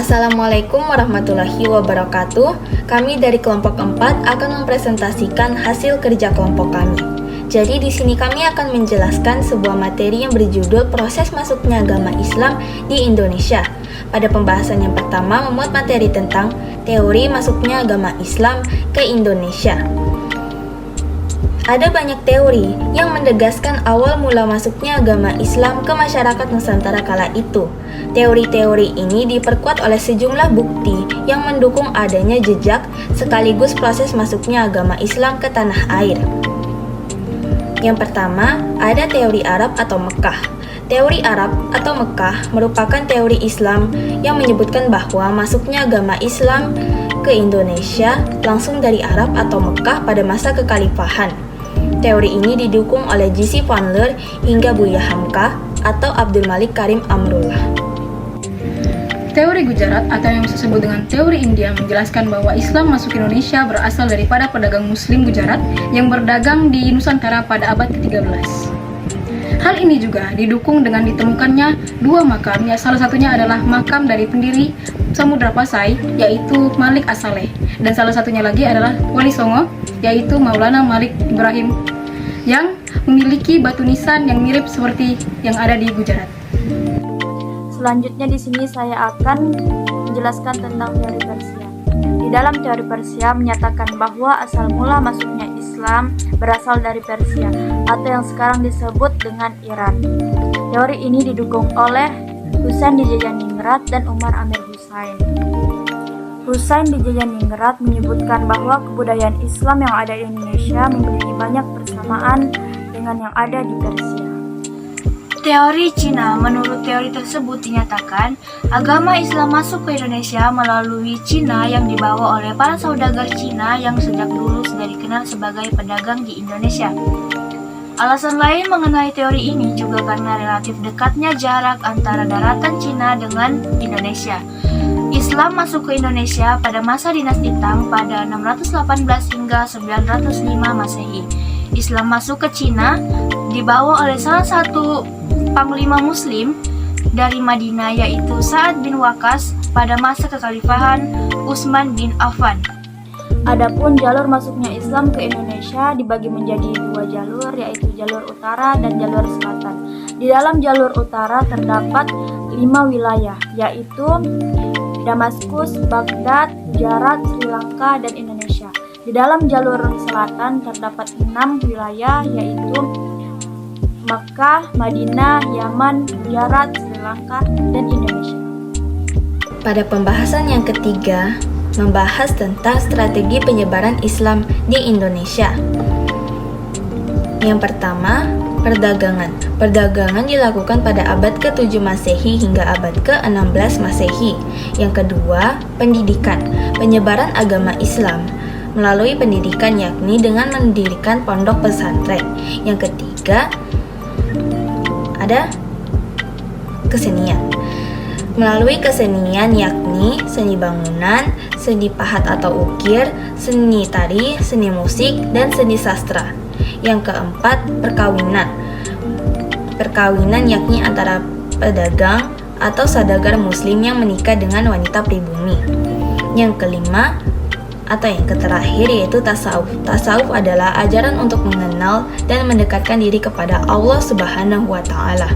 Assalamualaikum warahmatullahi wabarakatuh. Kami dari kelompok 4 akan mempresentasikan hasil kerja kelompok kami. Jadi di sini kami akan menjelaskan sebuah materi yang berjudul Proses Masuknya Agama Islam di Indonesia. Pada pembahasan yang pertama memuat materi tentang teori masuknya agama Islam ke Indonesia. Ada banyak teori yang menegaskan awal mula masuknya agama Islam ke masyarakat Nusantara kala itu. Teori-teori ini diperkuat oleh sejumlah bukti yang mendukung adanya jejak sekaligus proses masuknya agama Islam ke tanah air. Yang pertama, ada teori Arab atau Mekah. Teori Arab atau Mekah merupakan teori Islam yang menyebutkan bahwa masuknya agama Islam ke Indonesia langsung dari Arab atau Mekah pada masa kekhalifahan. Teori ini didukung oleh J.C. Vanler hingga Buya Hamka atau Abdul Malik Karim Amrullah. Teori Gujarat atau yang disebut dengan teori India menjelaskan bahwa Islam masuk Indonesia berasal daripada pedagang Muslim Gujarat yang berdagang di Nusantara pada abad ke-13. Hal ini juga didukung dengan ditemukannya dua makam, yang salah satunya adalah makam dari pendiri Samudra Pasai, yaitu Malik As-Saleh, dan salah satunya lagi adalah Wali Songo, yaitu Maulana Malik Ibrahim, yang memiliki batu nisan yang mirip seperti yang ada di Gujarat. Selanjutnya di sini saya akan menjelaskan tentang teori Persia. Di dalam teori Persia menyatakan bahwa asal mula masuknya Islam berasal dari Persia atau yang sekarang disebut dengan Iran. Teori ini didukung oleh Husain di Jayaningrat dan Umar Amir Husain. Husain di Jayaningrat menyebutkan bahwa kebudayaan Islam yang ada di Indonesia memiliki banyak persamaan dengan yang ada di Persia. Teori Cina, menurut teori tersebut dinyatakan agama Islam masuk ke Indonesia melalui Cina yang dibawa oleh para saudagar Cina yang sejak dulu sudah dikenal sebagai pedagang di Indonesia. Alasan lain mengenai teori ini juga karena relatif dekatnya jarak antara daratan Cina dengan Indonesia. Islam masuk ke Indonesia pada masa dinasti Tang pada 618 hingga 905 Masehi. Islam masuk ke Cina dibawa oleh salah satu panglima Muslim dari Madinah, yaitu Sa'ad bin Waqqas pada masa kekhalifahan Utsman bin Affan. Adapun jalur masuknya Islam ke Indonesia dibagi menjadi dua jalur, yaitu jalur utara dan jalur selatan. Di dalam jalur utara terdapat 5 wilayah, yaitu Damaskus, Baghdad, Gujarat, Sri Lanka, dan Indonesia. Di dalam jalur selatan terdapat 6 wilayah, yaitu Makkah, Madinah, Yaman, Gujarat, Sri Lanka, dan Indonesia. Pada pembahasan yang ketiga, membahas tentang strategi penyebaran Islam di Indonesia. Yang pertama, perdagangan. Perdagangan dilakukan pada abad ke-7 Masehi hingga abad ke-16 Masehi. Yang kedua, pendidikan. Penyebaran agama Islam melalui pendidikan, yakni dengan mendirikan pondok pesantren. Yang ketiga, ada kesenian. Melalui kesenian, yakni seni bangunan, seni pahat atau ukir, seni tari, seni musik, dan seni sastra. Yang keempat, perkawinan. Perkawinan yakni antara pedagang atau saudagar Muslim yang menikah dengan wanita pribumi. Yang kelima, atau yang terakhir, yaitu tasawuf. Tasawuf adalah ajaran untuk mengenal dan mendekatkan diri kepada Allah Subhanahu wa Ta'ala.